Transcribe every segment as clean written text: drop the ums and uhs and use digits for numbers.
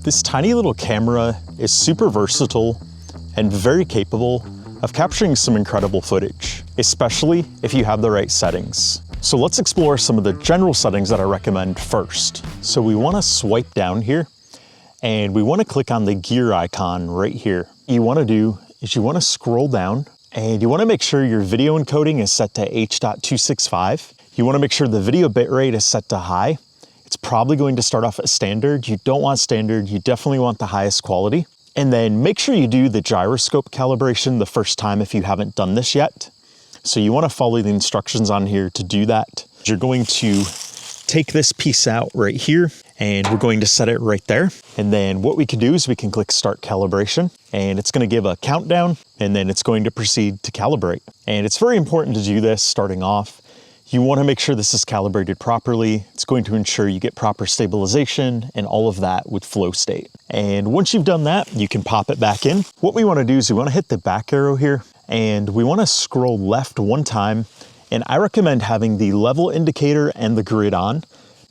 This tiny little camera is super versatile and very capable of capturing some incredible footage, especially if you have the right settings. So let's explore some of the general settings that I recommend first. So we want to swipe down here and we want to click on the gear icon right here. What you want to do is you want to scroll down and you want to make sure your video encoding is set to H.265. You want to make sure the video bitrate is set to high. It's probably going to start off at standard. You don't want standard, you definitely want the highest quality. And then make sure you do the gyroscope calibration the first time if you haven't done this yet. So you want to follow the instructions on here to do that. You're going to take this piece out right here and we're going to set it right there. And then what we can do is we can click start calibration and it's going to give a countdown and then it's going to proceed to calibrate. And it's very important to do this starting off. You want to make sure this is calibrated properly. It's going to ensure you get proper stabilization and all of that with flow state. And once you've done that, you can pop it back in. What we want to do is we want to hit the back arrow here and we want to scroll left one time. And I recommend having the level indicator and the grid on.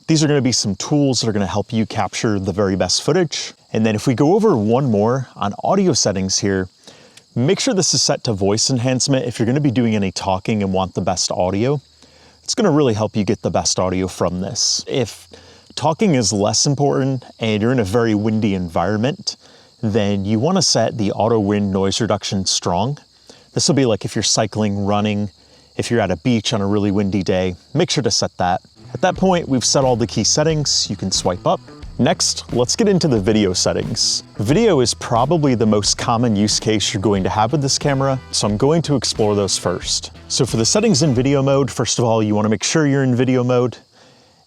These are going to be some tools that are going to help you capture the very best footage. And then if we go over one more on audio settings here, make sure this is set to voice enhancement if you're going to be doing any talking and want the best audio. It's going to really help you get the best audio from this. If talking is less important and you're in a very windy environment, then you want to set the auto wind noise reduction strong. This will be like if you're cycling, running, if you're at a beach on a really windy day, make sure to set that. At that point, we've set all the key settings. You can swipe up. Next, let's get into the video settings. Video is probably the most common use case you're going to have with this camera, so I'm going to explore those first. So for the settings in video mode, first of all, you want to make sure you're in video mode,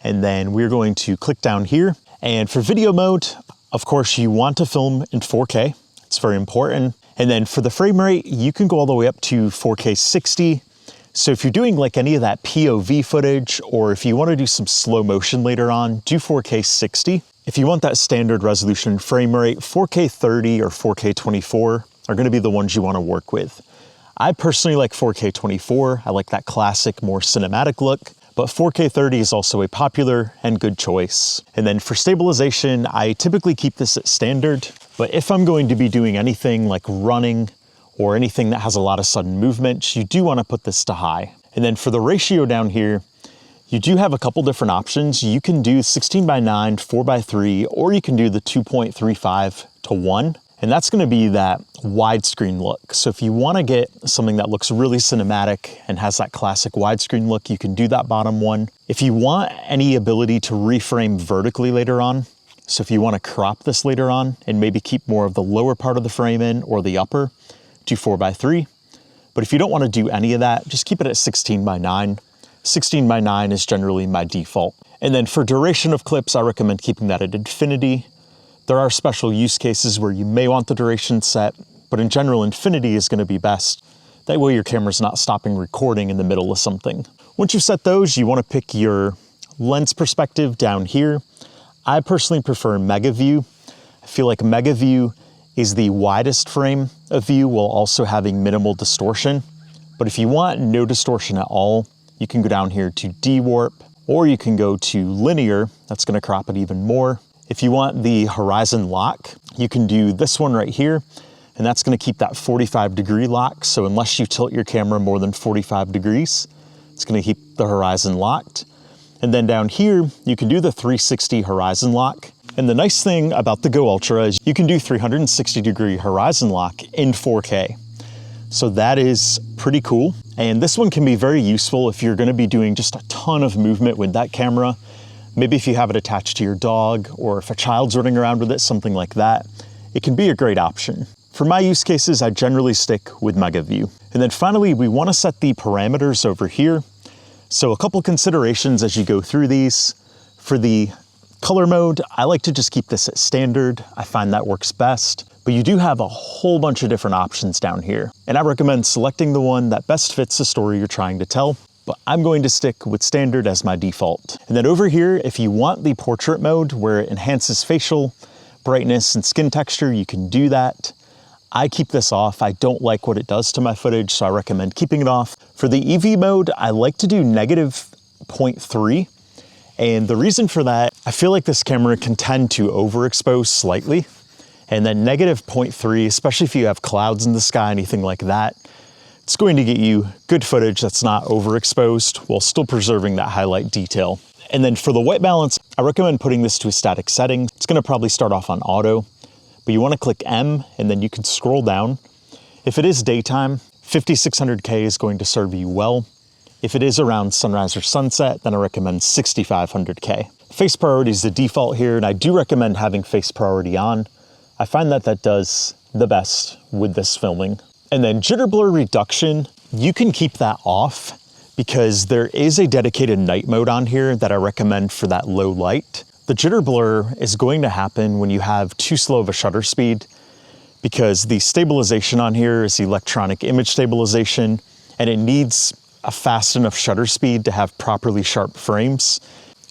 and then we're going to click down here. And for video mode, of course, you want to film in 4K. It's very important. And then for the frame rate, you can go all the way up to 4K 60. So if you're doing like any of that POV footage, or if you want to do some slow motion later on, do 4K 60. If you want that standard resolution frame rate, 4K 30 or 4K 24 are going to be the ones you want to work with. I personally like 4K 24. I like that classic, more cinematic look, but 4K 30 is also a popular and good choice. And then for stabilization, I typically keep this at standard, but if I'm going to be doing anything like running or anything that has a lot of sudden movement, you do want to put this to high. And then for the ratio down here, you do have a couple different options. You can do 16:9, 4:3, or you can do the 2.35:1. And that's gonna be that widescreen look. So if you wanna get something that looks really cinematic and has that classic widescreen look, you can do that bottom one. If you want any ability to reframe vertically later on, so if you wanna crop this later on and maybe keep more of the lower part of the frame in or the upper, do 4:3. But if you don't wanna do any of that, just keep it at 16:9. 16:9 is generally my default. And then for duration of clips, I recommend keeping that at infinity. There are special use cases where you may want the duration set, but in general, infinity is going to be best. That way your camera's not stopping recording in the middle of something. Once you've set those, you want to pick your lens perspective down here. I personally prefer Mega View. I feel like Mega View is the widest frame of view while also having minimal distortion. But if you want no distortion at all, you can go down here to D-Warp, or you can go to linear. That's gonna crop it even more. If you want the horizon lock, you can do this one right here, and that's gonna keep that 45-degree lock. So unless you tilt your camera more than 45 degrees, it's gonna keep the horizon locked. And then down here, you can do the 360 horizon lock. And the nice thing about the Go Ultra is you can do 360-degree horizon lock in 4K. So that is pretty cool. And this one can be very useful if you're gonna be doing just a ton of movement with that camera. Maybe if you have it attached to your dog, or if a child's running around with it, something like that, it can be a great option. For my use cases, I generally stick with Mega View. And then finally, we wanna set the parameters over here. So a couple considerations as you go through these. For the color mode, I like to just keep this at standard. I find that works best. But you do have a whole bunch of different options down here. And I recommend selecting the one that best fits the story you're trying to tell. But I'm going to stick with standard as my default. And then over here, if you want the portrait mode where it enhances facial brightness and skin texture, you can do that. I keep this off. I don't like what it does to my footage, so I recommend keeping it off. For the EV mode, I like to do -0.3. And the reason for that I feel like this camera can tend to overexpose slightly. And then -0.3, especially if you have clouds in the sky, anything like that, it's going to get you good footage that's not overexposed while still preserving that highlight detail. And then for the white balance, I recommend putting this to a static setting. It's gonna probably start off on auto, but you wanna click M and then you can scroll down. If it is daytime, 5600K is going to serve you well. If it is around sunrise or sunset, then I recommend 6500K. Face priority is the default here, and I do recommend having face priority on. I find that that does the best with this filming. And then jitter blur reduction, you can keep that off because there is a dedicated night mode on here that I recommend for that low light. The jitter blur is going to happen when you have too slow of a shutter speed because the stabilization on here is electronic image stabilization, and it needs a fast enough shutter speed to have properly sharp frames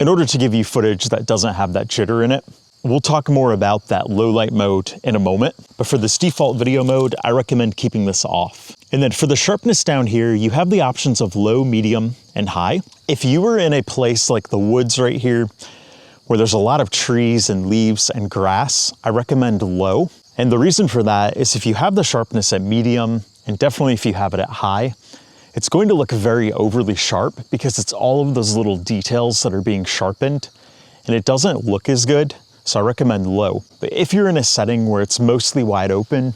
in order to give you footage that doesn't have that jitter in it. We'll talk more about that low light mode in a moment, but for this default video mode, I recommend keeping this off. And then for the sharpness down here, you have the options of low, medium, and high. If you were in a place like the woods right here, where there's a lot of trees and leaves and grass, I recommend low. And the reason for that is if you have the sharpness at medium, and definitely if you have it at high, it's going to look very overly sharp because it's all of those little details that are being sharpened, and it doesn't look as good. So I recommend low. But if you're in a setting where it's mostly wide open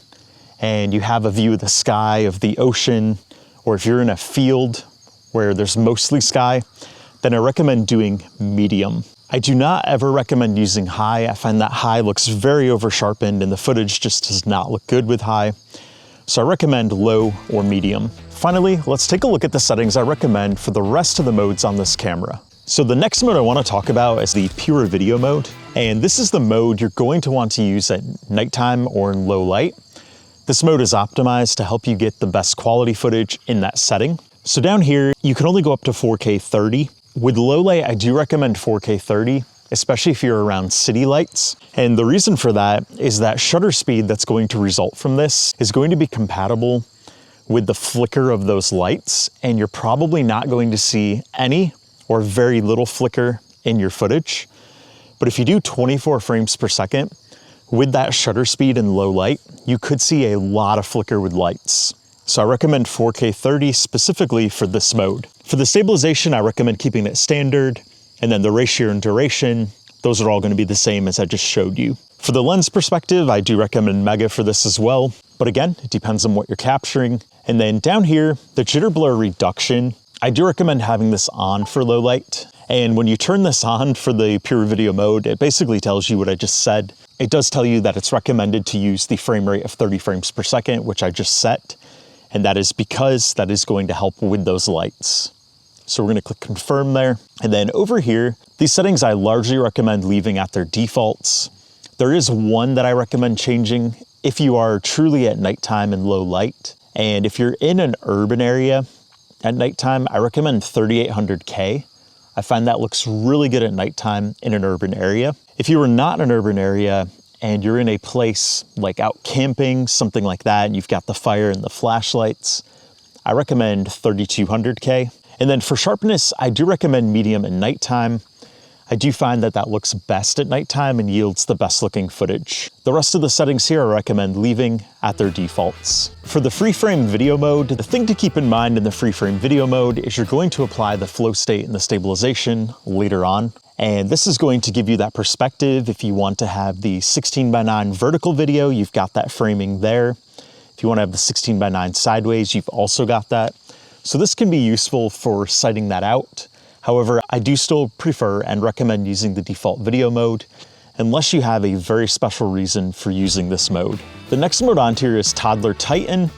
and you have a view of the sky, of the ocean, or if you're in a field where there's mostly sky, then I recommend doing medium. I do not ever recommend using high. I find that high looks very over sharpened and the footage just does not look good with high. So I recommend low or medium. Finally, let's take a look at the settings I recommend for the rest of the modes on this camera. So the next mode I want to talk about is the pure video mode. And this is the mode you're going to want to use at nighttime or in low light. This mode is optimized to help you get the best quality footage in that setting. So down here, you can only go up to 4K 30. With low light, I do recommend 4K 30, especially if you're around city lights. And the reason for that is that shutter speed that's going to result from this is going to be compatible with the flicker of those lights. And you're probably not going to see any or very little flicker in your footage. But if you do 24 frames per second, with that shutter speed and low light, you could see a lot of flicker with lights. So I recommend 4K 30 specifically for this mode. For the stabilization, I recommend keeping it standard, and then the ratio and duration, those are all gonna be the same as I just showed you. For the lens perspective, I do recommend Mega for this as well, but again, it depends on what you're capturing. And then down here, the jitter blur reduction, I do recommend having this on for low light. And when you turn this on for the pure video mode, it basically tells you what I just said. It does tell you that it's recommended to use the frame rate of 30 frames per second, which I just set. And that is because that is going to help with those lights. So we're gonna click confirm there. And then over here, these settings I largely recommend leaving at their defaults. There is one that I recommend changing if you are truly at nighttime and low light. And if you're in an urban area at nighttime, I recommend 3800K. I find that looks really good at nighttime in an urban area. If you are not in an urban area and you're in a place like out camping, something like that, and you've got the fire and the flashlights, I recommend 3200K. And then for sharpness, I do recommend medium at nighttime. I do find that that looks best at nighttime and yields the best looking footage. The rest of the settings here I recommend leaving at their defaults. For the free frame video mode, the thing to keep in mind in the free frame video mode is you're going to apply the flow state and the stabilization later on. And this is going to give you that perspective. If you want to have the 16:9 vertical video, you've got that framing there. If you want to have the 16:9 sideways, you've also got that. So this can be useful for sighting that out. However, I do still prefer and recommend using the default video mode unless you have a very special reason for using this mode. The next mode on here is Toddler Titan,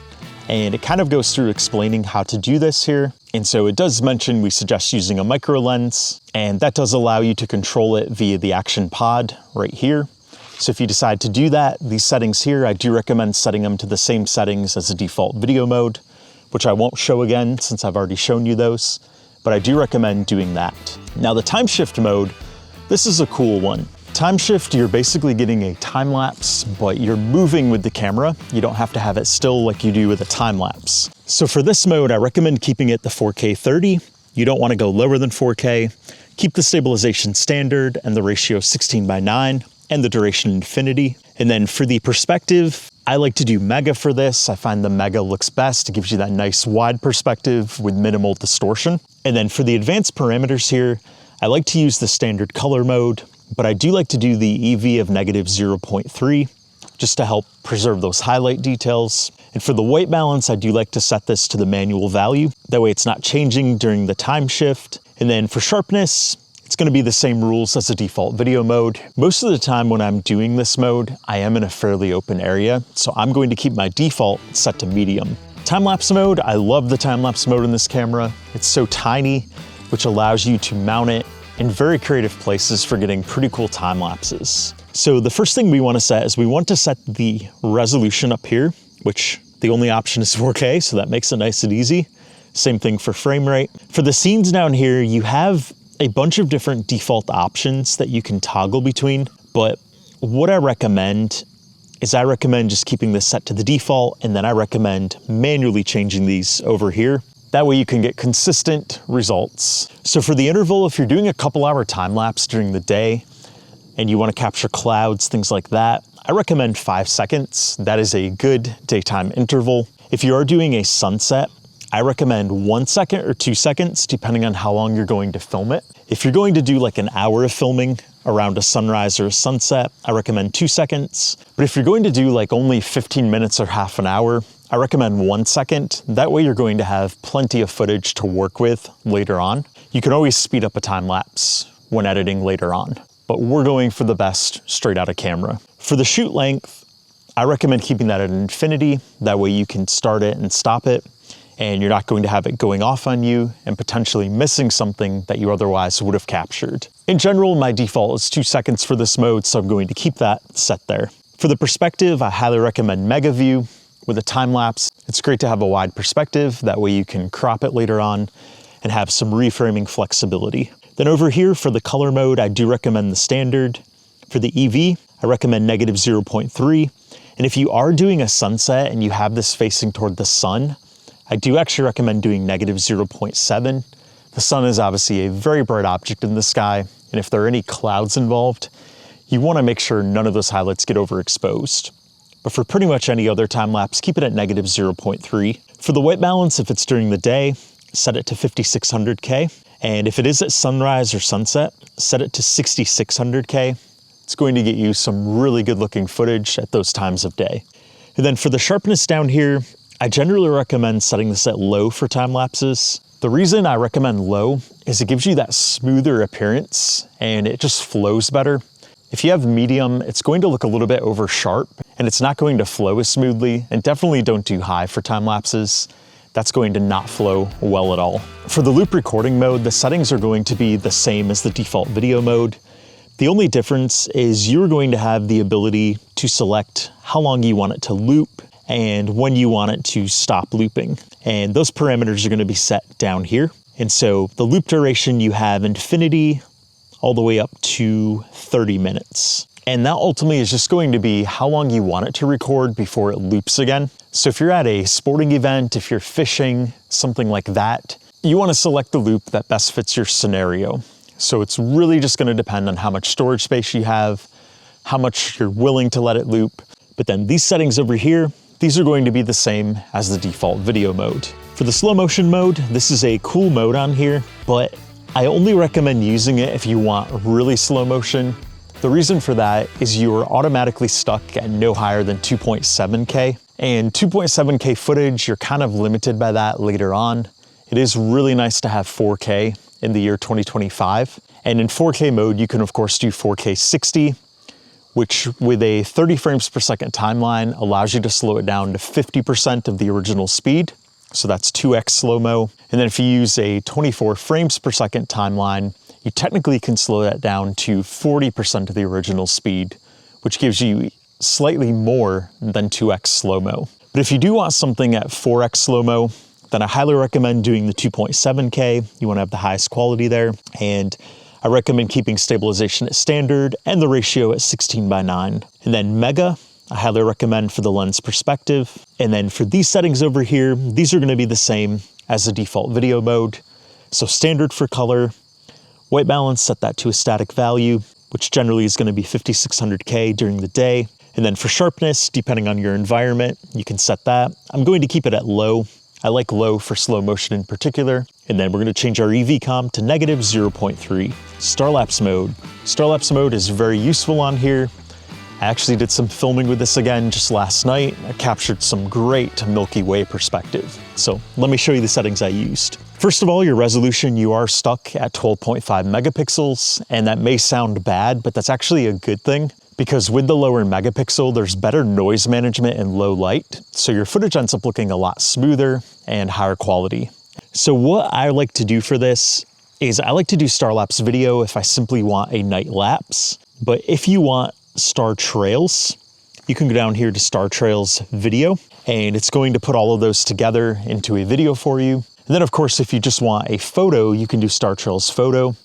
and it kind of goes through explaining how to do this here. And so it does mention we suggest using a micro lens, and that does allow you to control it via the action pod right here. So if you decide to do that, these settings here, I do recommend setting them to the same settings as the default video mode, which I won't show again since I've already shown you those, but I do recommend doing that. Now the time shift mode, this is a cool one. Time shift, you're basically getting a time lapse, but you're moving with the camera. You don't have to have it still like you do with a time lapse. So for this mode, I recommend keeping it the 4K 30. You don't want to go lower than 4K Keep the stabilization standard and the ratio 16:9 and the duration infinity. And then for the perspective, I like to do mega for this. I find the mega looks best. It gives you that nice wide perspective with minimal distortion. And then for the advanced parameters here, I like to use the standard color mode, but I do like to do the EV of -0.3 just to help preserve those highlight details. And for the white balance, I do like to set this to the manual value. That way it's not changing during the time shift. And then for sharpness, it's going to be the same rules as the default video mode. Most of the time when I'm doing this mode, I am in a fairly open area, so I'm going to keep my default set to medium. Time-lapse mode, I love the time-lapse mode in this camera. It's so tiny, which allows you to mount it in very creative places for getting pretty cool time lapses. So the first thing we want to set is we want to set the resolution up here, which the only option is 4K, so that makes it nice and easy. Same thing for frame rate. For the scenes down here, you have a bunch of different default options that you can toggle between, but what I recommend is I recommend just keeping this set to the default, and then I recommend manually changing these over here. That way you can get consistent results. So for the interval, if you're doing a couple-hour time lapse during the day and you want to capture clouds, things like that, I recommend 5 seconds. That is a good daytime interval. If you are doing a sunset, I recommend 1 second or 2 seconds, depending on how long you're going to film it. If you're going to do like an hour of filming around a sunrise or a sunset, I recommend 2 seconds. But if you're going to do like only 15 minutes or half an hour, I recommend 1 second. That way you're going to have plenty of footage to work with later on. You can always speed up a time lapse when editing later on, but we're going for the best straight out of camera. For the shoot length, I recommend keeping that at infinity. That way you can start it and stop it, and you're not going to have it going off on you and potentially missing something that you otherwise would have captured. In general, my default is 2 seconds for this mode, so I'm going to keep that set there. For the perspective, I highly recommend Mega View. With a time lapse, it's great to have a wide perspective. That way you can crop it later on and have some reframing flexibility. Then over here for the color mode, I do recommend the standard. For the EV, I recommend -0.3. And if you are doing a sunset and you have this facing toward the sun, I do actually recommend doing -0.7. The sun is obviously a very bright object in the sky, and if there are any clouds involved, you want to make sure none of those highlights get overexposed. But for pretty much any other time lapse, keep it at -0.3. For the white balance, if it's during the day, set it to 5600K. And if it is at sunrise or sunset, set it to 6600K. It's going to get you some really good looking footage at those times of day. And then for the sharpness down here, I generally recommend setting this at low for time lapses. The reason I recommend low is it gives you that smoother appearance and it just flows better. If you have medium, it's going to look a little bit over sharp and it's not going to flow as smoothly, and definitely don't do high for time lapses. That's going to not flow well at all. For the loop recording mode, the settings are going to be the same as the default video mode. The only difference is you're going to have the ability to select how long you want it to loop and when you want it to stop looping. And those parameters are going to be set down here. And so the loop duration, you have infinity all the way up to 30 minutes. And that ultimately is just going to be how long you want it to record before it loops again. So if you're at a sporting event, if you're fishing, something like that, you want to select the loop that best fits your scenario. So it's really just going to depend on how much storage space you have, how much you're willing to let it loop. But then these settings over here, these are going to be the same as the default video mode. For the slow motion mode, this is a cool mode on here, but I only recommend using it if you want really slow motion. The reason for that is you are automatically stuck at no higher than 2.7K. And 2.7K footage, you're kind of limited by that later on. It is really nice to have 4K in the year 2025. And in 4K mode, you can of course do 4K 60, which with a 30 frames per second timeline allows you to slow it down to 50% of the original speed. So that's 2x slow-mo. And then if you use a 24 frames per second timeline, you technically can slow that down to 40% of the original speed, which gives you slightly more than 2x slow-mo. But if you do want something at 4x slow-mo, then I highly recommend doing the 2.7K. You want to have the highest quality there. And I recommend keeping stabilization at standard and the ratio at 16:9. And then Mega, I highly recommend for the lens perspective. And then for these settings over here, these are going to be the same as the default video mode. So standard for color, White balance, set that to a static value, which generally is going to be 5600K during the day. And then for sharpness, depending on your environment, you can set that. I'm going to keep it at low. I like low for slow motion in particular. And then we're going to change our EV comp to negative 0.3. Starlapse mode. Starlapse mode is very useful on here. I actually did some filming with this again just last night. I captured some great Milky Way perspective. So let me show you the settings I used. First of all, your resolution, you are stuck at 12.5 megapixels, and that may sound bad, but that's actually a good thing, because with the lower megapixel, there's better noise management in low light, so your footage ends up looking a lot smoother and higher quality. So what I like to do for this is I like to do Starlapse video if I simply want a night lapse, but if you want star trails, you can go down here to star trails video, and it's going to put all of those together into a video for you. And then of course, if you just want a photo, you can do star trails photo,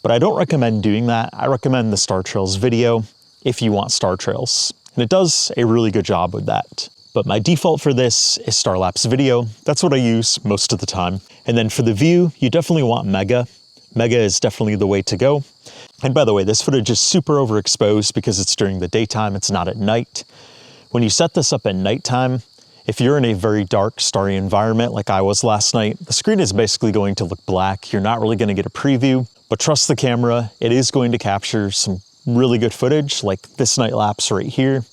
but I don't recommend doing that. I recommend the star trails video if you want star trails, and it does a really good job with that. But my default for this is Starlapse video. That's what I use most of the time. And then for the view, you definitely want Mega. Mega is definitely the way to go. And by the way, this footage is super overexposed because it's during the daytime, it's not at night. When you set this up at nighttime, if you're in a very dark, starry environment like I was last night, the screen is basically going to look black. You're not really going to get a preview, but trust the camera, it is going to capture some really good footage like this night lapse right here.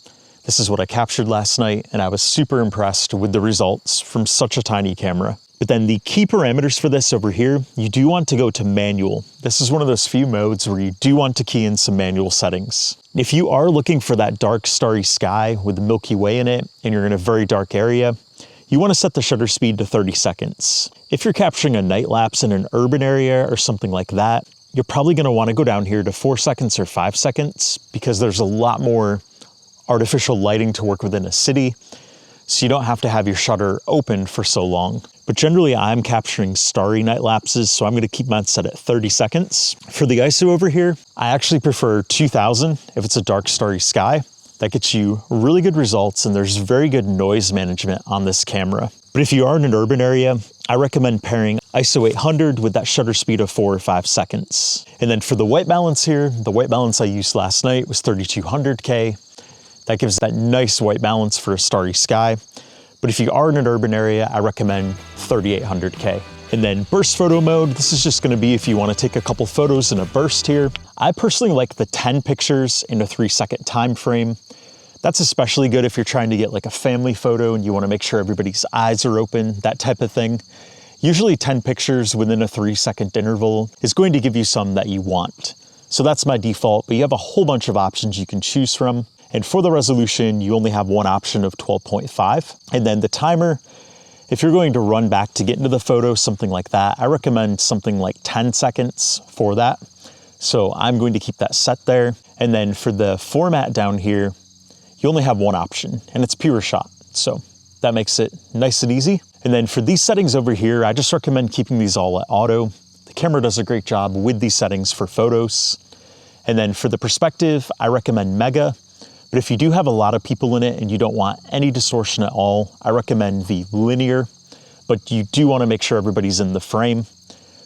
This is what I captured last night, and I was super impressed with the results from such a tiny camera. But then the key parameters for this over here, you do want to go to manual. This is one of those few modes where you do want to key in some manual settings. If you are looking for that dark starry sky with the Milky Way in it, and you're in a very dark area, you want to set the shutter speed to 30 seconds. If you're capturing a night lapse in an urban area or something like that, you're probably going to want to go down here to 4 seconds or 5 seconds because there's a lot more artificial lighting to work within a city, so you don't have to have your shutter open for so long. But generally I'm capturing starry night lapses, so I'm going to keep mine set at 30 seconds. For the ISO over here, I actually prefer 2000 if it's a dark starry sky. That gets you really good results, and there's very good noise management on this camera. But if you are in an urban area, I recommend pairing ISO 800 with that shutter speed of 4 or 5 seconds. And then for the white balance here, the white balance I used last night was 3200K. That gives that nice white balance for a starry sky. But if you are in an urban area, I recommend 3800K. And then burst photo mode, this is just gonna be if you wanna take a couple photos in a burst here. I personally like the 10 pictures in a 3-second time frame. That's especially good if you're trying to get like a family photo and you wanna make sure everybody's eyes are open, that type of thing. Usually 10 pictures within a 3-second interval is going to give you some that you want. So that's my default, but you have a whole bunch of options you can choose from. And for the resolution, you only have one option of 12.5. And then the timer, if you're going to run back to get into the photo, something like that, I recommend something like 10 seconds for that. So I'm going to keep that set there. And then for the format down here, you only have one option, and it's pure shot. So that makes it nice and easy. And then for these settings over here, I just recommend keeping these all at auto. The camera does a great job with these settings for photos. And then for the perspective, I recommend Mega. But if you do have a lot of people in it and you don't want any distortion at all, I recommend the linear, but you do want to make sure everybody's in the frame.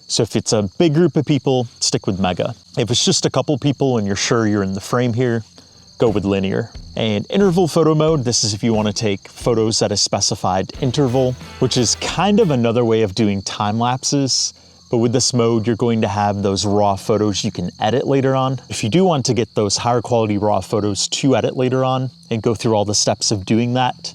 So if it's a big group of people, stick with Mega. If it's just a couple people and you're sure you're in the frame here, go with linear. And interval photo mode, this is if you want to take photos at a specified interval, which is kind of another way of doing time lapses. But with this mode, you're going to have those raw photos you can edit later on. If you do want to get those higher quality raw photos to edit later on and go through all the steps of doing that,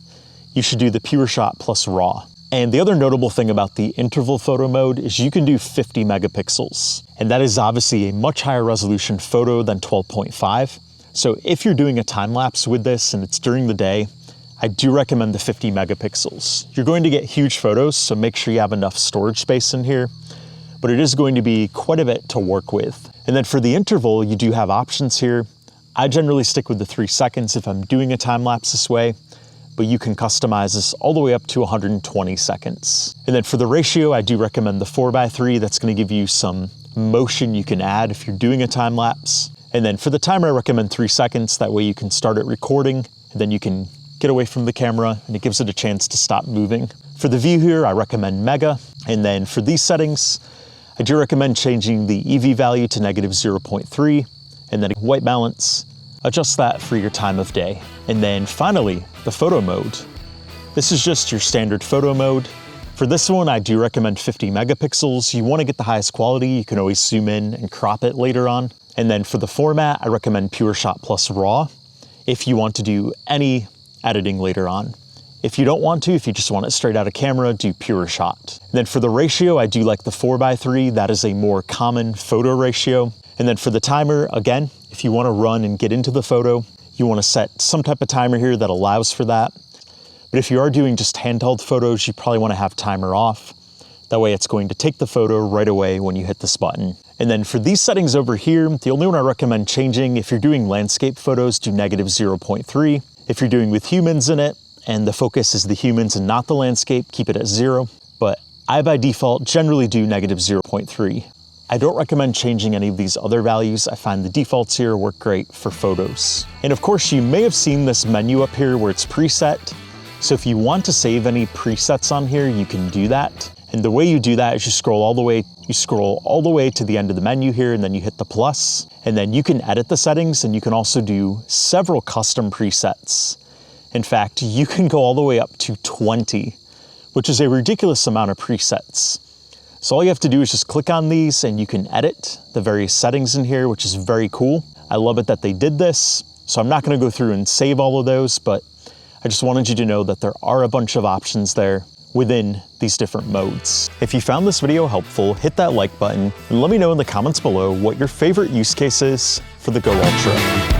you should do the pure shot plus raw. And the other notable thing about the interval photo mode is you can do 50 megapixels. And that is obviously a much higher resolution photo than 12.5. So if you're doing a time lapse with this and it's during the day, I do recommend the 50 megapixels. You're going to get huge photos, so make sure you have enough storage space in here. But it is going to be quite a bit to work with. And then for the interval, you do have options here. I generally stick with the 3 seconds if I'm doing a time lapse this way, but you can customize this all the way up to 120 seconds. And then for the ratio, I do recommend the 4:3. That's gonna give you some motion you can add if you're doing a time lapse. And then for the timer, I recommend 3 seconds. That way you can start it recording, and then you can get away from the camera, and it gives it a chance to stop moving. For the view here, I recommend Mega. And then for these settings, I do recommend changing the EV value to -0.3, and then white balance, adjust that for your time of day. And then finally, the photo mode. This is just your standard photo mode. For this one, I do recommend 50 megapixels. You want to get the highest quality. You can always zoom in and crop it later on. And then for the format, I recommend PureShot plus RAW if you want to do any editing later on. If you don't want to, if you just want it straight out of camera, do PureShot. And then for the ratio, I do like the 4:3. That is a more common photo ratio. And then for the timer, again, if you want to run and get into the photo, you want to set some type of timer here that allows for that. But if you are doing just handheld photos, you probably want to have timer off. That way it's going to take the photo right away when you hit this button. And then for these settings over here, the only one I recommend changing, if you're doing landscape photos, do -0.3. If you're doing with humans in it, and the focus is the humans and not the landscape, keep it at 0. But I, by default, generally do -0.3. I don't recommend changing any of these other values. I find the defaults here work great for photos. And of course, you may have seen this menu up here where it's preset. So if you want to save any presets on here, you can do that. And the way you do that is you scroll all the way to the end of the menu here, and then you hit the plus, and then you can edit the settings, and you can also do several custom presets. In fact, you can go all the way up to 20, which is a ridiculous amount of presets. So all you have to do is just click on these and you can edit the various settings in here, which is very cool. I love it that they did this. So I'm not going to go through and save all of those, but I just wanted you to know that there are a bunch of options there within these different modes. If you found this video helpful, hit that like button and let me know in the comments below what your favorite use case is for the Go Ultra.